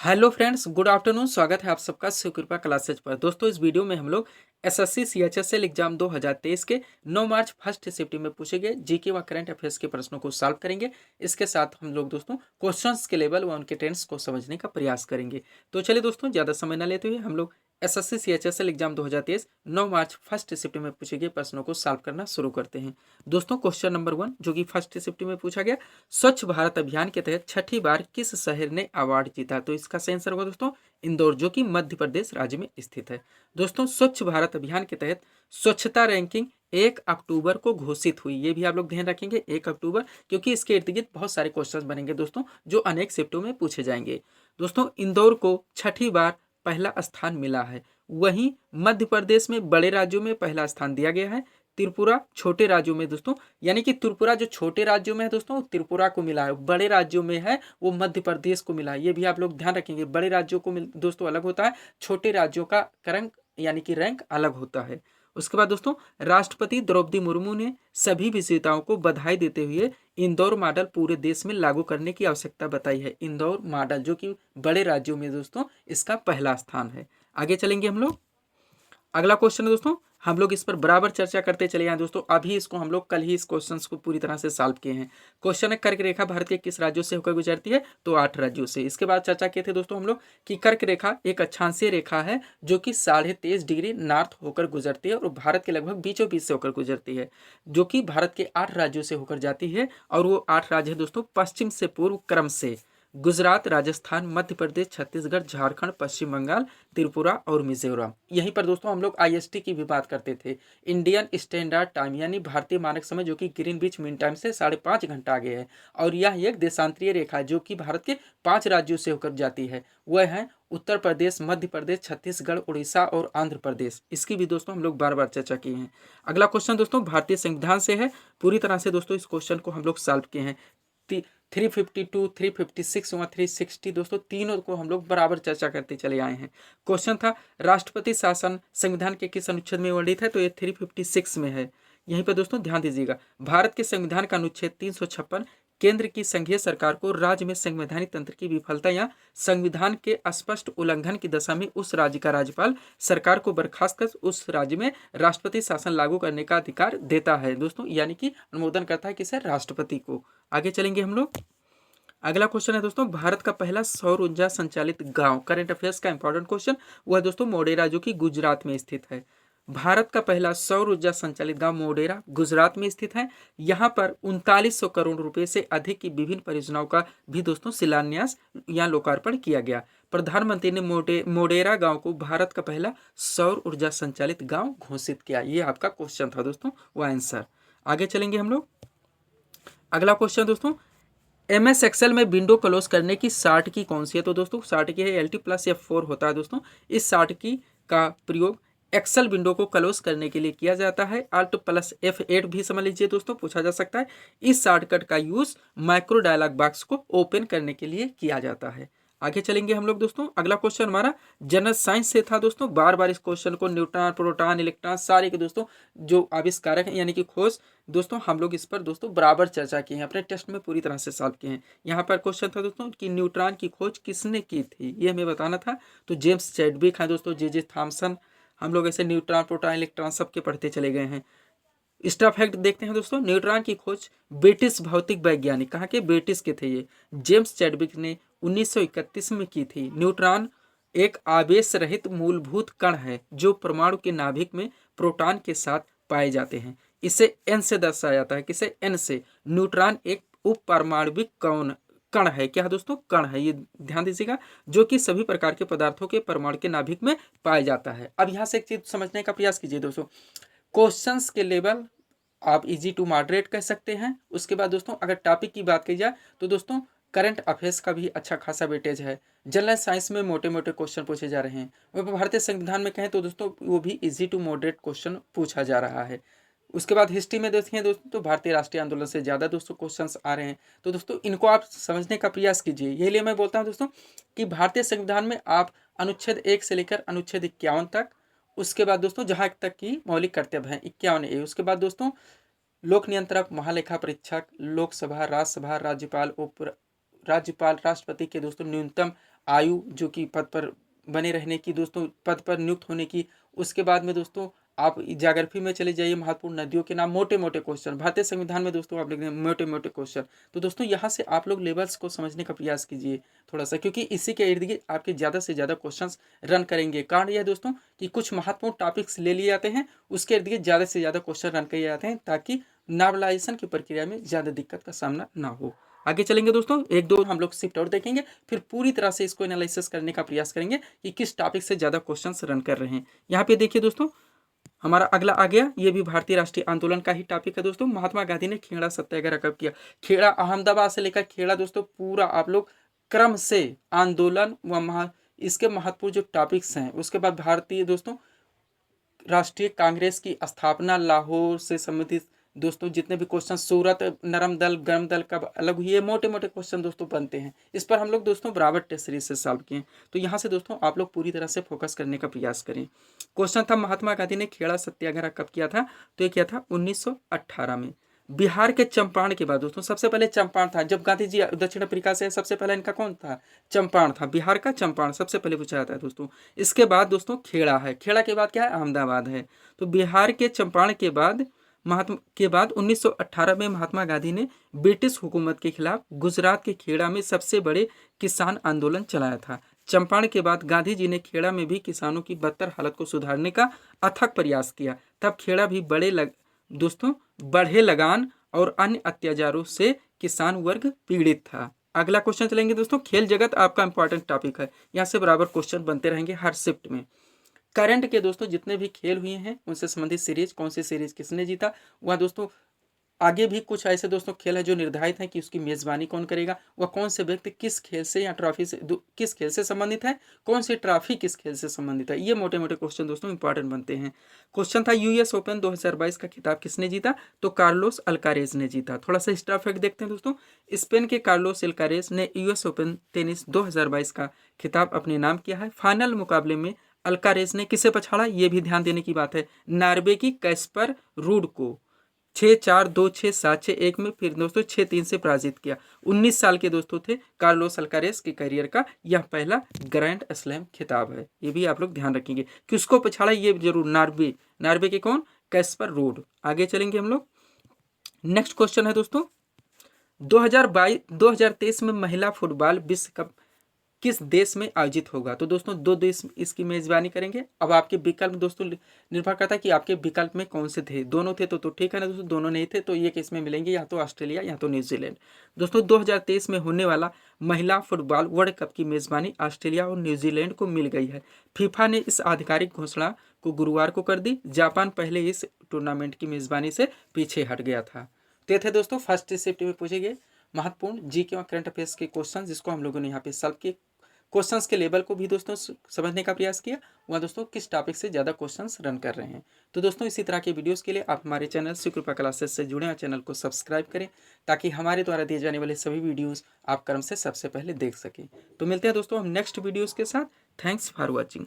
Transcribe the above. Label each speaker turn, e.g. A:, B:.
A: Hello friends, good afternoon. स्वागत है आप सबका शिवकृपा क्लासेज पर। दोस्तों, इस वीडियो में हम लोग एसएससी सीएचएसएल एग्जाम 2023 के 9 मार्च फर्स्ट शिफ्ट में पूछे गए जीके व करंट अफेयर्स के प्रश्नों को सॉल्व करेंगे। इसके साथ हम लोग दोस्तों क्वेश्चंस के लेवल व उनके टेंस को समझने का प्रयास करेंगे। तो चलिए दोस्तों, ज़्यादा समय न लेते हुए हम लोग SSC CHSL exam 2023 9 March first shift में पूछे गए प्रश्नों को सॉल्व करना शुरू करते हैं। दोस्तों, क्वेश्चन नंबर 1 जो कि फर्स्ट शिफ्ट में पूछा गया, स्वच्छ भारत अभियान के तहत छठी बार किस शहर ने अवार्ड जीता? तो इसका सही आंसर होगा दोस्तों इंदौर, जो कि मध्य प्रदेश राज्य में स्थित है। दोस्तों, स्वच्छ भारत अभियान के तहत स्वच्छता रैंकिंग 1 अक्टूबर को घोषित हुई। ये भी आप लोग ध्यान रखेंगे 1 अक्टूबर, क्योंकि इसके इर्द गिर्द बहुत सारे क्वेश्चन बनेंगे दोस्तों जो अनेक शिफ्टों में पूछे जाएंगे। दोस्तों, इंदौर को छठी बार पहला स्थान मिला है। वहीं मध्य प्रदेश में बड़े राज्यों में पहला स्थान दिया गया है। त्रिपुरा छोटे राज्यों में दोस्तों, यानी कि त्रिपुरा जो छोटे राज्यों में है दोस्तों त्रिपुरा को मिला है, बड़े राज्यों में है वो मध्य प्रदेश को मिला है। ये भी आप लोग ध्यान रखेंगे, बड़े राज्यों को दोस्तों अलग होता है, छोटे राज्यों का रैंक यानी कि रैंक अलग होता है। उसके बाद दोस्तों, राष्ट्रपति द्रौपदी मुर्मू ने सभी विजेताओं को बधाई देते हुए इंदौर मॉडल पूरे देश में लागू करने की आवश्यकता बताई है। इंदौर मॉडल जो कि बड़े राज्यों में दोस्तों इसका पहला स्थान है। आगे चलेंगे हम लोग। अगला क्वेश्चन है दोस्तों, हम लोग इस पर बराबर चर्चा करते चले आए दोस्तों। अभी इसको हम लोग कल ही इस क्वेश्चन को पूरी तरह से सॉल्व किए हैं। क्वेश्चन है, कर्क रेखा भारत के किस राज्यों से होकर गुजरती है? तो 8 राज्यों से। इसके बाद चर्चा किए थे दोस्तों हम लोग कि कर्क रेखा एक अक्षांशीय रेखा है जो कि 23.5 डिग्री नॉर्थ होकर गुजरती है और भारत के लगभग बीचों बीच से होकर गुजरती है, जो कि भारत के 8 राज्यों से होकर जाती है। और वो 8 राज्य है दोस्तों पश्चिम से पूर्व क्रम से गुजरात, राजस्थान, मध्य प्रदेश, छत्तीसगढ़, झारखंड, पश्चिम बंगाल, त्रिपुरा और मिजोरम। यहीं पर दोस्तों हम लोग आईएसटी की भी बात करते थे, इंडियन स्टैंडर्ड टाइम यानी भारतीय मानक समय, जो कि ग्रीनविच मीन टाइम से 5.5 घंटा आगे है। और यह एक देशांतरीय रेखा है जो कि भारत के 5 राज्यों से होकर जाती है। वह है उत्तर प्रदेश, मध्य प्रदेश, छत्तीसगढ़, उड़ीसा और आंध्र प्रदेश। इसकी भी दोस्तों हम लोग बार बार चर्चा की हैं। अगला क्वेश्चन दोस्तों भारतीय संविधान से है। पूरी तरह से दोस्तों इस क्वेश्चन को हम लोग सॉल्व किए हैं। 352, 356 और 360 दोस्तों तीनों को हम लोग बराबर चर्चा करते चले आए हैं। क्वेश्चन था, राष्ट्रपति शासन संविधान के किस अनुच्छेद में वर्णित है? तो ये 356 में है। यहीं पर दोस्तों ध्यान दीजिएगा, भारत के संविधान का अनुच्छेद 356 केंद्र की संघीय सरकार को राज्य में संवैधानिक तंत्र की विफलता या संविधान के स्पष्ट उल्लंघन की दशा में उस राज्य का राज्यपाल सरकार को बर्खास्त कर उस राज्य में राष्ट्रपति शासन लागू करने का अधिकार देता है दोस्तों, यानी कि अनुमोदन करता है किसे? राष्ट्रपति को। आगे चलेंगे हम लोग। अगला क्वेश्चन है दोस्तों, भारत का पहला सौर ऊर्जा संचालित गांव, करंट अफेयर्स का इंपॉर्टेंट क्वेश्चन, वह दोस्तों मोडेरा जो कि गुजरात में स्थित है। भारत का पहला सौर ऊर्जा संचालित गांव मोडेरा गुजरात में स्थित है। यहाँ पर 3900 करोड़ रुपए से अधिक की विभिन्न परियोजनाओं का भी दोस्तों शिलान्यास या लोकार्पण किया गया। प्रधानमंत्री ने मोडेरा गांव को भारत का पहला सौर ऊर्जा संचालित गांव घोषित किया। ये आपका क्वेश्चन था दोस्तों, वो आंसर। आगे चलेंगे हम लोग। अगला क्वेश्चन दोस्तों, MS एक्सेल में विंडो क्लोज करने की शार्ट की कौन सी है? तो दोस्तों शार्ट की है Alt+F4 होता है दोस्तों। इस शार्ट की का प्रयोग एक्सेल विंडो को क्लोज करने के लिए किया जाता है। Alt+F8 भी समझ लीजिए दोस्तों, पूछा जा सकता है। इस शॉर्टकट का यूज माइक्रो डायलॉग बॉक्स को ओपन करने के लिए किया जाता है। आगे चलेंगे हम लोग दोस्तों। अगला क्वेश्चन हमारा जनरल साइंस से था दोस्तों। बार बार इस क्वेश्चन को न्यूट्रॉन, प्रोटॉन, इलेक्ट्रॉन सारे के दोस्तों जो आविष्कारक हैं यानी कि खोज, दोस्तों हम लोग इस पर दोस्तों बराबर चर्चा की है, अपने टेस्ट में पूरी तरह से सॉल्व किए हैं। यहाँ पर क्वेश्चन था दोस्तों कि न्यूट्रॉन की खोज किसने की थी, ये हमें बताना था। तो जेम्स चैडविक है दोस्तों, जे थॉमसन। हम लोग ऐसे न्यूट्रॉन, प्रोटॉन, इलेक्ट्रॉन सबके पढ़ते चले गए हैं। स्टार फैक्ट देखते हैं दोस्तों, न्यूट्रॉन की खोज ब्रिटिश भौतिक वैज्ञानिक, कहाँ के? ब्रिटिश के थे ये, जेम्स चैडविक ने 1931 में की थी। न्यूट्रॉन एक आवेश रहित मूलभूत कण है जो परमाणु के नाभिक में प्रोटॉन के साथ पाए जाते हैं। इसे एन से दर्शाया जाता है, किसे? एन से। न्यूट्रॉन एक उप परमाणविक कण है। क्या है दोस्तों? कण है, ये ध्यान दीजिएगा, जो कि सभी प्रकार के पदार्थों के परमाणु के नाभिक में पाया जाता है। अब यहाँ से एक चीज समझने का प्रयास कीजिए दोस्तों, क्वेश्चंस के लेवल आप इजी टू मॉडरेट कह सकते हैं। उसके बाद दोस्तों अगर टॉपिक की बात की जाए तो दोस्तों करंट अफेयर्स का भी अच्छा खासा वेटेज है। जनरल साइंस में मोटे मोटे क्वेश्चन पूछे जा रहे हैं। वह भारतीय संविधान में कहें तो दोस्तों वो भी इजी टू मॉडरेट क्वेश्चन पूछा जा रहा है। उसके बाद हिस्ट्री में देखें दोस्तों तो भारतीय राष्ट्रीय आंदोलन से ज़्यादा दोस्तों क्वेश्चंस आ रहे हैं। तो दोस्तों इनको आप समझने का प्रयास कीजिए। यही लिए मैं बोलता हूँ दोस्तों कि भारतीय संविधान में आप अनुच्छेद 1 से लेकर अनुच्छेद 51 तक, उसके बाद दोस्तों जहाँ तक की मौलिक कर्तव्य हैं 51A, उसके बाद दोस्तों लोक नियंत्रक, महालेखा परीक्षक, लोकसभा, राज्यसभा, राज्यपाल, राज्यपाल, राष्ट्रपति के दोस्तों न्यूनतम आयु जो कि पद पर बने रहने की दोस्तों, पद पर नियुक्त होने की। उसके बाद में दोस्तों आप ज्योग्राफी में चले जाइए, महत्वपूर्ण नदियों के नाम, मोटे मोटे क्वेश्चन। भारतीय संविधान में दोस्तों आप लिख दें मोटे मोटे क्वेश्चन। तो दोस्तों यहाँ से आप लोग लेवल्स को समझने का प्रयास कीजिए थोड़ा सा, क्योंकि इसी के इर्द गिर्द आपके ज़्यादा से ज़्यादा क्वेश्चन रन करेंगे। कारण यह दोस्तों कि कुछ महत्वपूर्ण टॉपिक्स ले लिए जाते हैं, उसके इर्द गिर्द ज़्यादा से ज़्यादा क्वेश्चन रन किए जाते हैं, ताकि नॉर्मलाइजेशन की प्रक्रिया में ज़्यादा दिक्कत का सामना ना हो। आगे चलेंगे दोस्तों, एक दो हम लोग शिफ्ट और देखेंगे, फिर पूरी तरह से इसको एनालिसिस करने का प्रयास करेंगे कि किस टॉपिक से ज़्यादा क्वेश्चंस रन कर रहे हैं। यहाँ पे देखिए दोस्तों, हमारा अगला आ गया, ये भी भारतीय राष्ट्रीय आंदोलन का ही टॉपिक है दोस्तों। महात्मा गांधी ने खेड़ा सत्याग्रह कब किया? खेड़ा अहमदाबाद से लेकर खेड़ा दोस्तों पूरा आप लोग क्रम से आंदोलन व इसके महत्वपूर्ण जो टॉपिक्स हैं। उसके बाद भारतीय दोस्तों राष्ट्रीय कांग्रेस की स्थापना, लाहौर से संबंधित दोस्तों जितने भी क्वेश्चन, सूरत नरम दल गर्म दल कब अलग हुई है, मोटे मोटे क्वेश्चन दोस्तों बनते हैं। इस पर हम लोग दोस्तों बराबर टेस्ट सीरीज से सॉल्व किए। तो यहाँ से दोस्तों आप लोग पूरी तरह से फोकस करने का प्रयास करें। क्वेश्चन था महात्मा गांधी ने खेड़ा सत्याग्रह कब किया था? तो ये किया था 1918 में। बिहार के चंपारण के बाद दोस्तों, सबसे पहले चंपारण था जब गांधी जी दक्षिण अफ्रीका से, सबसे पहले इनका कौन था? चंपारण था। बिहार का चंपारण सबसे पहले पूछा जाता है दोस्तों। इसके बाद दोस्तों खेड़ा है, खेड़ा के बाद क्या है? अहमदाबाद है। तो बिहार के चंपारण के बाद 1918 में महात्मा गांधी ने ब्रिटिश हुकूमत के खिलाफ गुजरात के खेड़ा में सबसे बड़े किसान आंदोलन चलाया था। चंपारण के बाद गांधी जी ने खेड़ा में भी किसानों की बदतर हालत को सुधारने का अथक प्रयास किया। तब खेड़ा भी दोस्तों बढ़े लगान और अन्य अत्याचारों से किसान वर्ग पीड़ित था। अगला क्वेश्चन चलेंगे दोस्तों, खेल जगत आपका इंपॉर्टेंट टॉपिक है, यहाँ से बराबर क्वेश्चन बनते रहेंगे हर शिफ्ट में। करंट के दोस्तों जितने भी खेल हुए हैं उनसे संबंधित सीरीज, कौन सी सीरीज किसने जीता, वह दोस्तों आगे भी कुछ ऐसे दोस्तों खेल है जो निर्धारित है कि उसकी मेजबानी कौन करेगा, वह कौन से व्यक्ति किस खेल से या ट्रॉफी से किस खेल से संबंधित है, कौन सी ट्रॉफी किस खेल से संबंधित है। ये मोटे मोटे क्वेश्चन दोस्तों इंपॉर्टेंट बनते हैं। क्वेश्चन था यूएस ओपन 2022 का खिताब किसने जीता? तो कार्लोस अल्कारेज ने जीता। थोड़ा सा हिस्ट्री फैक्ट देखते हैं दोस्तों। स्पेन के कार्लोस अल्कारेज ने यूएस ओपन टेनिस 2022 का खिताब अपने नाम किया है। फाइनल मुकाबले में अल्कारेज ने किसे पछाड़ा? ये भी ध्यान देने की बात है, नॉर्वे की कैस्पर रूड को 6-4, 2-6, 7-6-1 में, फिर दोस्तों 6-3 से पराजित किया। 19 साल के दोस्तों थे कार्लोस अल्कारेज के करियर का यह पहला ग्रैंड स्लैम खिताब है। ये भी आप लोग ध्यान रखेंगे कि उसको पछाड़ा ये जरूर, नॉर्वे के कौन? Caspar rude. आगे चलेंगे हम लोग। नेक्स्ट क्वेश्चन है दोस्तों, 2023 में महिला फुटबॉल विश्व कप किस देश में आयोजित होगा? तो दोस्तों 2 देश इसकी मेजबानी करेंगे। अब आपके विकल्प दोस्तों निर्भर करता है कि आपके विकल्प में कौन से थे। दोनों थे तो ठीक है ना दोस्तों, दोनों नहीं थे तो ये केस में मिलेंगे या तो ऑस्ट्रेलिया या तो न्यूजीलैंड। दोस्तों 2023 में होने वाला महिला फुटबॉल वर्ल्ड कप की मेजबानी ऑस्ट्रेलिया और न्यूजीलैंड को मिल गई है। फीफा ने इस आधिकारिक घोषणा को गुरुवार को कर दी। जापान पहले इस टूर्नामेंट की मेजबानी से पीछे हट गया था। तो ये थे दोस्तों फर्स्ट शिफ्ट में पूछे गए महत्वपूर्ण जीके और करंट अफेयर्स के क्वेश्चन, जिसको हम लोगों ने यहाँ पे सॉल्व किए। क्वेश्चंस के लेवल को भी दोस्तों समझने का प्रयास किया, वह दोस्तों किस टॉपिक से ज़्यादा क्वेश्चंस रन कर रहे हैं। तो दोस्तों इसी तरह के वीडियोस के लिए आप हमारे चैनल शिवकृपा क्लासेस से जुड़े हैं, चैनल को सब्सक्राइब करें ताकि हमारे द्वारा दिए जाने वाले सभी वीडियोस आप क्रम से सबसे पहले देख सकें। तो मिलते हैं दोस्तों हम नेक्स्ट वीडियोज़ के साथ। Thanks for watching.